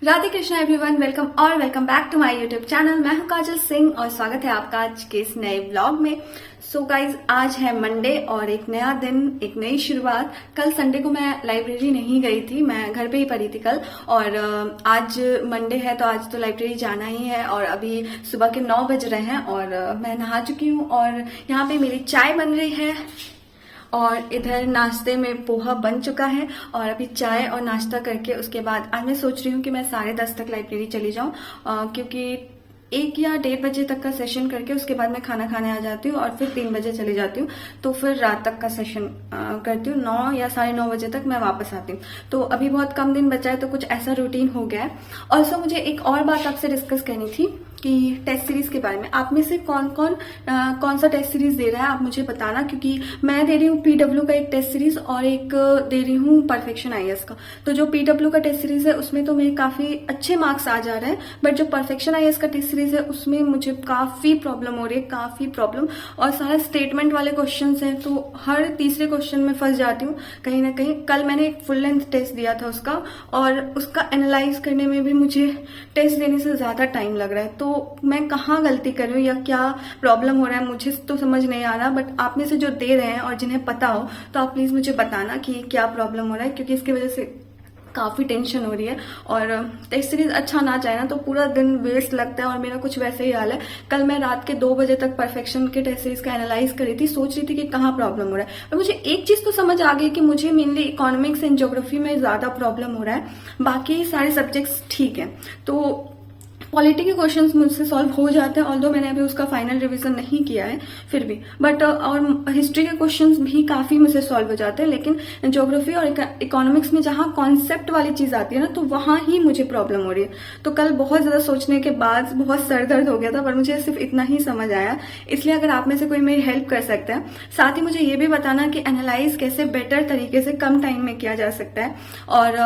Radhe Krishna everyone, welcome back to my YouTube channel. मैं हूं काजल सिंह और स्वागत है आपका आज के इस नए व्लॉग में। सो गाइज, आज है मंडे और एक नया दिन, एक नई शुरुआत। कल संडे को मैं लाइब्रेरी नहीं गई थी, मैं घर पे ही पढ़ी थी कल। और आज मंडे है तो आज तो लाइब्रेरी जाना ही है। और अभी सुबह के 9 बज रहे हैं और मैं नहा चुकी हूँ और यहाँ पे मेरी चाय बन रही है और इधर नाश्ते में पोहा बन चुका है। और अभी चाय और नाश्ता करके उसके बाद आज मैं सोच रही हूँ कि मैं 10:30 तक लाइब्रेरी चली जाऊँ, क्योंकि 1 या 1:30 बजे तक का सेशन करके उसके बाद मैं खाना खाने आ जाती हूँ और फिर 3 बजे चली जाती हूँ। तो फिर रात तक का सेशन करती हूँ। 9 या 9:30 बजे तक मैं वापस आती हूँ। तो अभी बहुत कम दिन बचा है तो कुछ ऐसा रूटीन हो गया है। ऑल्सो मुझे एक और बात आपसे डिस्कस करनी थी कि टेस्ट सीरीज के बारे में। आप में से कौन सा टेस्ट सीरीज दे रहा है आप मुझे बताना, क्योंकि मैं दे रही हूँ पीडब्ल्यू का एक टेस्ट सीरीज और एक दे रही हूँ परफेक्शन आईएएस का। तो जो पीडब्ल्यू का टेस्ट सीरीज है उसमें तो मेरे काफी अच्छे मार्क्स आ जा रहे हैं, बट जो परफेक्शन आईएएस का टेस्ट सीरीज है उसमें मुझे काफी प्रॉब्लम हो रही है, काफी प्रॉब्लम। और सारा स्टेटमेंट वाले क्वेश्चन हैं तो हर तीसरे क्वेश्चन में फंस जाती हूँ कहीं ना कहीं। कल मैंने एक फुल लेंथ टेस्ट दिया था उसका, और उसका एनालाइज करने में भी मुझे टेस्ट देने से ज्यादा टाइम लग रहा है। तो मैं कहाँ गलती कर रही हूँ या क्या प्रॉब्लम हो रहा है मुझे तो समझ नहीं आ रहा। बट आप में से जो दे रहे हैं और जिन्हें पता हो तो आप प्लीज मुझे बताना कि क्या प्रॉब्लम हो रहा है, क्योंकि इसकी वजह से काफी टेंशन हो रही है। और टेस्ट सीरीज अच्छा ना जाए ना तो पूरा दिन वेस्ट लगता है और मेरा कुछ वैसे ही हाल है। कल मैं रात के 2 बजे तक परफेक्शन के टेस्ट सीरीज का एनालाइज करी थी, सोच रही थी कि कहाँ प्रॉब्लम हो रहा है। और मुझे एक चीज तो समझ आ गई कि मुझे मेनली इकोनॉमिक्स एंड ज्योग्राफी में ज्यादा प्रॉब्लम हो रहा है, बाकी सारे सब्जेक्ट्स ठीक है। तो पॉलिटी के क्वेश्चंस मुझसे सॉल्व हो जाते हैं, ऑल्दो मैंने अभी उसका फाइनल रिवीजन नहीं किया है फिर भी। बट और हिस्ट्री के क्वेश्चंस भी काफी मुझसे सॉल्व हो जाते हैं, लेकिन ज्योग्राफी और इकोनॉमिक्स में जहां कॉन्सेप्ट वाली चीज आती है ना तो वहां ही मुझे प्रॉब्लम हो रही है। तो कल बहुत ज्यादा सोचने के बाद बहुत सर दर्द हो गया था, पर मुझे सिर्फ इतना ही समझ आया। इसलिए अगर आप में से कोई मेरी हेल्प कर सकता है, साथ ही मुझे ये भी बताना कि एनालाइज कैसे बेटर तरीके से कम टाइम में किया जा सकता है। और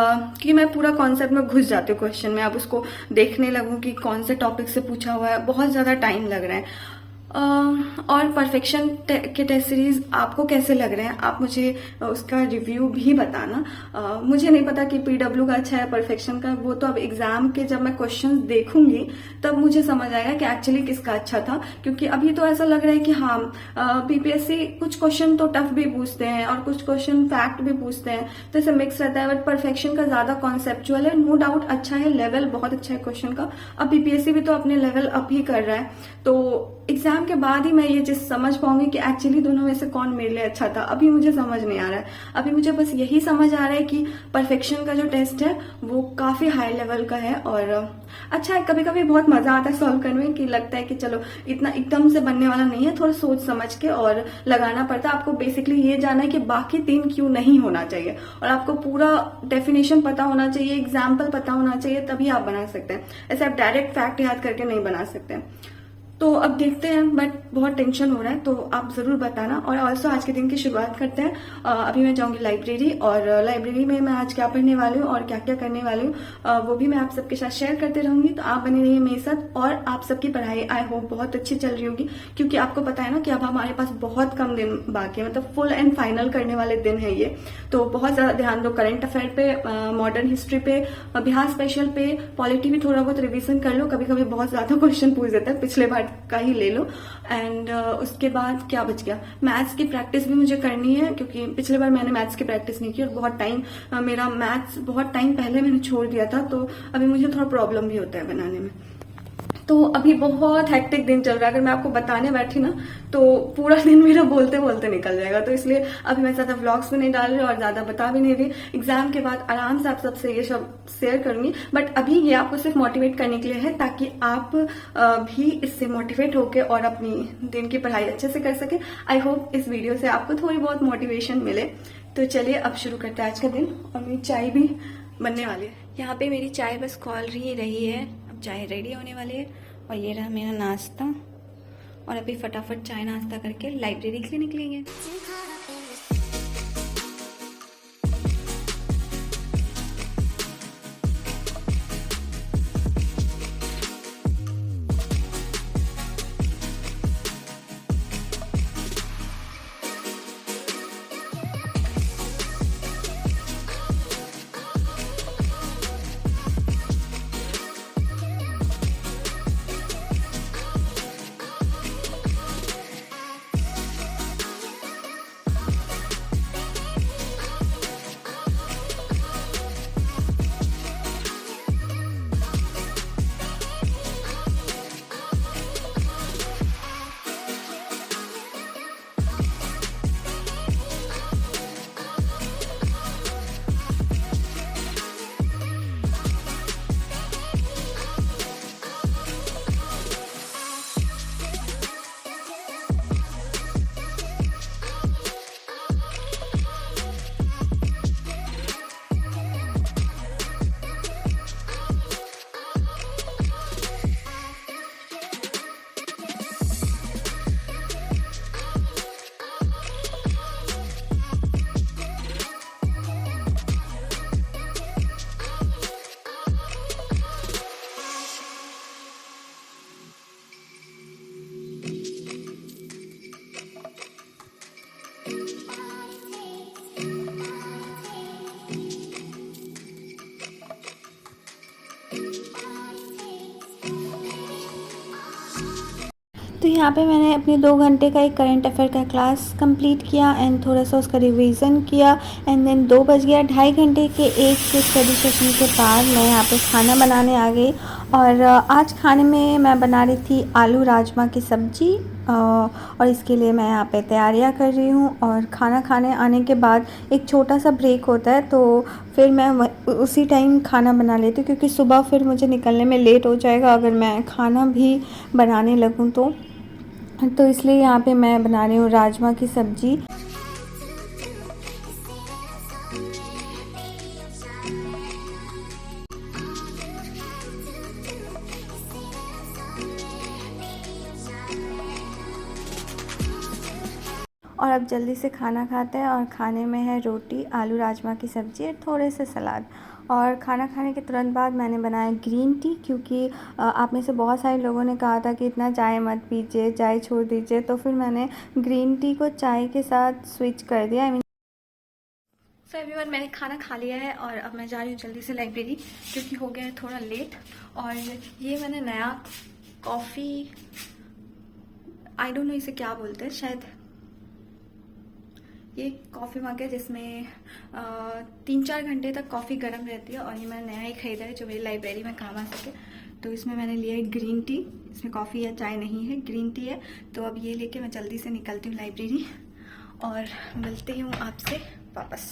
कि मैं पूरा कॉन्सेप्ट में घुस जाती हूँ क्वेश्चन में, अब उसको देखने लगूं कि कौन से टॉपिक से पूछा हुआ है, बहुत ज्यादा टाइम लग रहा है। और परफेक्शन के टेस्ट सीरीज आपको कैसे लग रहे हैं आप मुझे उसका रिव्यू भी बताना। मुझे नहीं पता कि पीडब्ल्यू का अच्छा है परफेक्शन का, वो तो अब एग्जाम के जब मैं क्वेश्चंस देखूंगी तब मुझे समझ आएगा कि एक्चुअली किसका अच्छा था। क्योंकि अभी तो ऐसा लग रहा है कि हाँ, बीपीएससी कुछ क्वेश्चन तो टफ भी पूछते हैं और कुछ क्वेश्चन फैक्ट भी पूछते हैं, तो ऐसे मिक्स रहता है। बट परफेक्शन का ज्यादा कॉन्सेप्चुअल है, नो डाउट अच्छा है, लेवल बहुत अच्छा है क्वेश्चन का। अब बीपीएससी भी तो अपने लेवल अप ही कर रहा है, तो एग्जाम के बाद ही मैं ये चीज समझ पाऊंगी कि एक्चुअली दोनों में से कौन मेरे लिए अच्छा था। अभी मुझे समझ नहीं आ रहा है, अभी मुझे बस यही समझ आ रहा है कि परफेक्शन का जो टेस्ट है वो काफी हाई लेवल का है और अच्छा है। कभी कभी बहुत मजा आता है सॉल्व करने में, कि लगता है कि चलो इतना एकदम से बनने वाला नहीं है, थोड़ा सोच समझ के और लगाना पड़ता है। आपको बेसिकली ये जानना है कि बाकी 3 क्यों नहीं होना चाहिए, और आपको पूरा डेफिनेशन पता होना चाहिए, एग्जाम्पल पता होना चाहिए, तभी आप बना सकते हैं। ऐसे आप डायरेक्ट फैक्ट याद करके नहीं बना सकते। तो अब देखते हैं, बट बहुत टेंशन हो रहा है, तो आप जरूर बताना। और ऑल्सो आज के दिन की शुरुआत करते हैं। अभी मैं जाऊंगी लाइब्रेरी, और लाइब्रेरी में मैं आज क्या पढ़ने वाली हूँ और क्या क्या करने वाली हूँ वो भी मैं आप सबके साथ शेयर करते रहूंगी। तो आप बने रहिए मेरे साथ। और आप सबकी पढ़ाई आई होप बहुत अच्छी चल रही होगी, क्योंकि आपको पता है ना कि अब हमारे पास बहुत कम दिन बाकी है, मतलब फुल एंड फाइनल करने वाले दिन है ये। तो बहुत ज्यादा ध्यान दो करंट अफेयर पे, मॉडर्न हिस्ट्री पे, बिहार स्पेशल पे, पॉलिटी भी थोड़ा बहुत रिविजन कर लो। कभी कभी बहुत ज्यादा क्वेश्चन पूछ देता है, पिछले बार का ही ले लो। एंड उसके बाद क्या बच गया, मैथ्स की प्रैक्टिस भी मुझे करनी है, क्योंकि पिछले बार मैंने मैथ्स की प्रैक्टिस नहीं की और बहुत टाइम मेरा मैथ्स बहुत टाइम पहले मैंने छोड़ दिया था, तो अभी मुझे थोड़ा प्रॉब्लम भी होता है बनाने में। तो अभी बहुत हेक्टिक दिन चल रहा है, अगर मैं आपको बताने बैठी ना तो पूरा दिन मेरा बोलते बोलते निकल जाएगा। तो इसलिए अभी मैं ज्यादा व्लॉग्स में नहीं डाल रही और ज्यादा बता भी नहीं रही। एग्जाम के बाद आराम से आप सबसे ये सब शेयर करूंगी, बट अभी ये आपको सिर्फ मोटिवेट करने के लिए है, ताकि आप भी इससे मोटिवेट होके और अपनी दिन की पढ़ाई अच्छे से कर सके। आई होप इस वीडियो से आपको थोड़ी बहुत मोटिवेशन मिले। तो चलिए अब शुरू करते हैं आज का दिन। और मेरी चाय भी बनने वाली है। यहाँ पे मेरी चाय बस खौल रही है, अब चाय रेडी होने वाली है। और ये रहा मेरा नाश्ता, और अभी फटाफट चाय नाश्ता करके लाइब्रेरी के लिए निकलेंगे। यहाँ पे मैंने अपने 2 घंटे का एक करंट अफेयर का क्लास कंप्लीट किया एंड थोड़ा सा उसका रिवीजन किया एंड देन 2 बज गया। 2.5 घंटे के एक स्टडी सेशन के बाद मैं यहाँ पे खाना बनाने आ गई और आज खाने में मैं बना रही थी आलू राजमा की सब्ज़ी और इसके लिए मैं यहाँ पे तैयारियाँ कर रही हूँ। और खाना खाने आने के बाद एक छोटा सा ब्रेक होता है तो फिर मैं उसी टाइम खाना बना लेती हूँ, क्योंकि सुबह फिर मुझे निकलने में लेट हो जाएगा अगर मैं खाना भी बनाने लगूँ तो इसलिए यहाँ पे मैं बना रही हूँ राजमा की सब्ज़ी। और अब जल्दी से खाना खाते हैं और खाने में है रोटी, आलू राजमा की सब्ज़ी और थोड़े से सलाद। और खाना खाने के तुरंत बाद मैंने बनाया ग्रीन टी, क्योंकि आप में से बहुत सारे लोगों ने कहा था कि इतना चाय मत पीजिए, चाय छोड़ दीजिए, तो फिर मैंने ग्रीन टी को चाय के साथ स्विच कर दिया। सो एवरीवन, मैंने खाना खा लिया है और अब मैं जा रही हूँ जल्दी से लाइब्रेरी, क्योंकि हो गया है थोड़ा लेट। और ये मैंने नया कॉफ़ी, आई डोंट नो इसे क्या बोलते हैं, शायद ये कॉफ़ी मग है जिसमें 3-4 घंटे तक कॉफ़ी गर्म रहती है और ये मैंने नया ही ख़रीदा है जो मेरी लाइब्रेरी में काम आ सके। तो इसमें मैंने लिया है ग्रीन टी, इसमें कॉफ़ी या चाय नहीं है, ग्रीन टी है। तो अब ये लेके मैं जल्दी से निकलती हूँ लाइब्रेरी और मिलती हूँ आपसे वापस।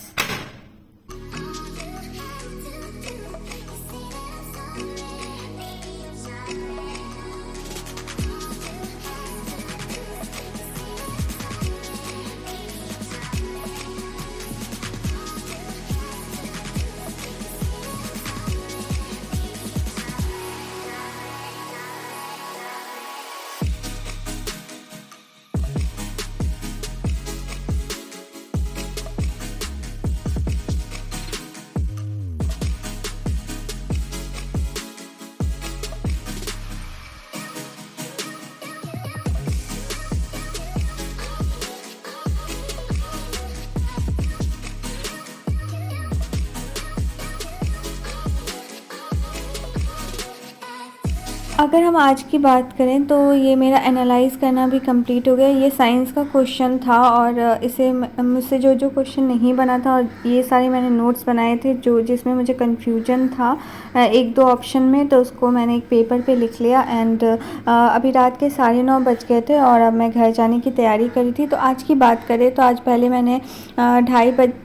अगर हम आज की बात करें तो ये मेरा एनालाइज़ करना भी कंप्लीट हो गया। ये साइंस का क्वेश्चन था और इसे मुझसे जो क्वेश्चन नहीं बना था और ये सारे मैंने नोट्स बनाए थे जिसमें मुझे कन्फ्यूजन था 1-2 ऑप्शन में, तो उसको मैंने एक पेपर पे लिख लिया। एंड अभी रात के 9:30 बज गए थे और अब मैं घर जाने की तैयारी करी थी। तो आज की बात करें तो आज पहले मैंने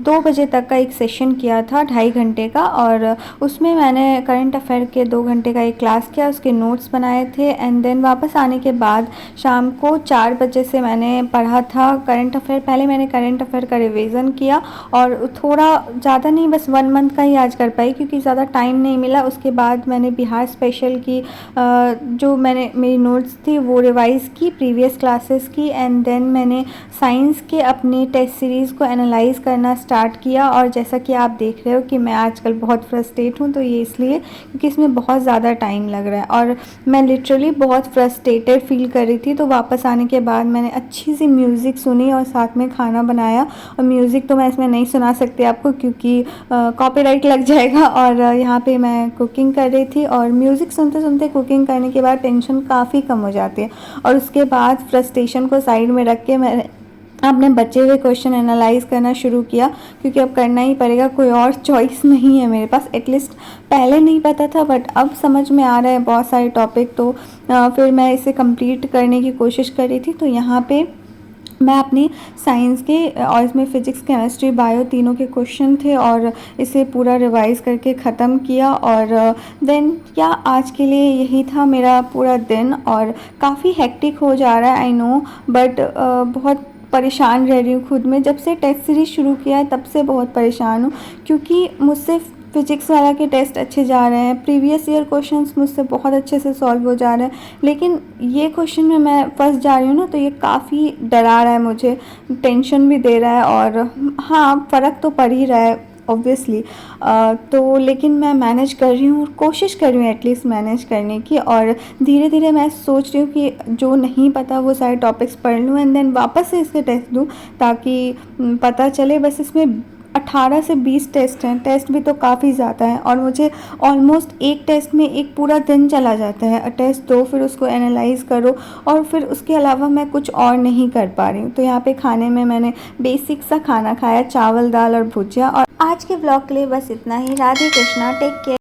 2 बजे तक का एक सेशन किया था 2.5 घंटे का, और उसमें मैंने करंट अफेयर के 2 घंटे का एक क्लास किया, उसके नोट्स बनाए थे। एंड देन वापस आने के बाद शाम को 4 बजे से मैंने पढ़ा था करंट अफेयर। पहले मैंने करंट अफेयर का रिवीजन किया और थोड़ा ज़्यादा नहीं, बस 1 मंथ का ही आज कर पाई क्योंकि ज़्यादा टाइम नहीं मिला। उसके बाद मैंने बिहार स्पेशल की जो मेरी नोट्स थी वो रिवाइज़ की, प्रीवियस क्लासेस की। एंड देन मैंने साइंस के अपनी टेस्ट सीरीज़ को एनालाइज़ करना स्टार्ट किया। और जैसा कि आप देख रहे हो कि मैं आजकल बहुत फ्रस्ट्रेट हूँ, तो ये इसलिए क्योंकि इसमें बहुत ज़्यादा टाइम लग रहा है और मैं लिटरली बहुत फ्रस्ट्रेटेड फील कर रही थी। तो वापस आने के बाद मैंने अच्छी सी म्यूज़िक सुनी और साथ में खाना बनाया। और म्यूज़िक तो मैं इसमें नहीं सुना सकती आपको क्योंकि कॉपीराइट लग जाएगा। और यहाँ पे मैं कुकिंग कर रही थी और म्यूज़िक सुनते सुनते कुकिंग करने के बाद टेंशन काफ़ी कम हो जाती है। और उसके बाद फ्रस्ट्रेशन को साइड में रख के मैं अपने बचे हुए क्वेश्चन एनालाइज़ करना शुरू किया, क्योंकि अब करना ही पड़ेगा, कोई और चॉइस नहीं है मेरे पास। एटलीस्ट पहले नहीं पता था बट अब समझ में आ रहा है बहुत सारे टॉपिक। तो फिर मैं इसे कंप्लीट करने की कोशिश कर रही थी। तो यहाँ पे मैं अपनी साइंस के और इसमें फ़िज़िक्स, केमिस्ट्री, बायो तीनों के क्वेश्चन थे और इसे पूरा रिवाइज़ करके ख़त्म किया। और देन आज के लिए यही था मेरा पूरा दिन। और काफ़ी हेक्टिक हो जा रहा है, आई नो, बट बहुत परेशान रह रही हूँ खुद में। जब से टेस्ट सीरीज़ शुरू किया है तब से बहुत परेशान हूँ, क्योंकि मुझसे फ़िज़िक्स वाला के टेस्ट अच्छे जा रहे हैं, प्रीवियस ईयर क्वेश्चंस मुझसे बहुत अच्छे से सॉल्व हो जा रहे हैं, लेकिन ये क्वेश्चन में मैं फंस जा रही हूँ ना, तो ये काफ़ी डरा रहा है मुझे, टेंशन भी दे रहा है। और हाँ, फ़र्क तो पड़ ही रहा है ऑब्वियसली। तो लेकिन मैं मैनेज कर रही हूँ और कोशिश कर रही हूँ एटलीस्ट मैनेज करने की। और धीरे धीरे मैं सोच रही हूँ कि जो नहीं पता वो सारे टॉपिक्स पढ़ लूँ एंड देन वापस से इसके टेस्ट दूँ, ताकि पता चले। बस इसमें 18 से 20 टेस्ट हैं। टेस्ट भी तो काफ़ी ज़्यादा है और मुझे ऑलमोस्ट एक टेस्ट में एक पूरा दिन चला जाता है। टेस्ट दो, फिर उसको एनालाइज़ करो और फिर उसके अलावा मैं कुछ और नहीं कर पा रही हूँ। तो यहाँ पे खाने में मैंने बेसिक सा खाना खाया, चावल दाल और भुजिया। और आज के ब्लॉग के लिए बस इतना ही। Radhe Krishna, take care.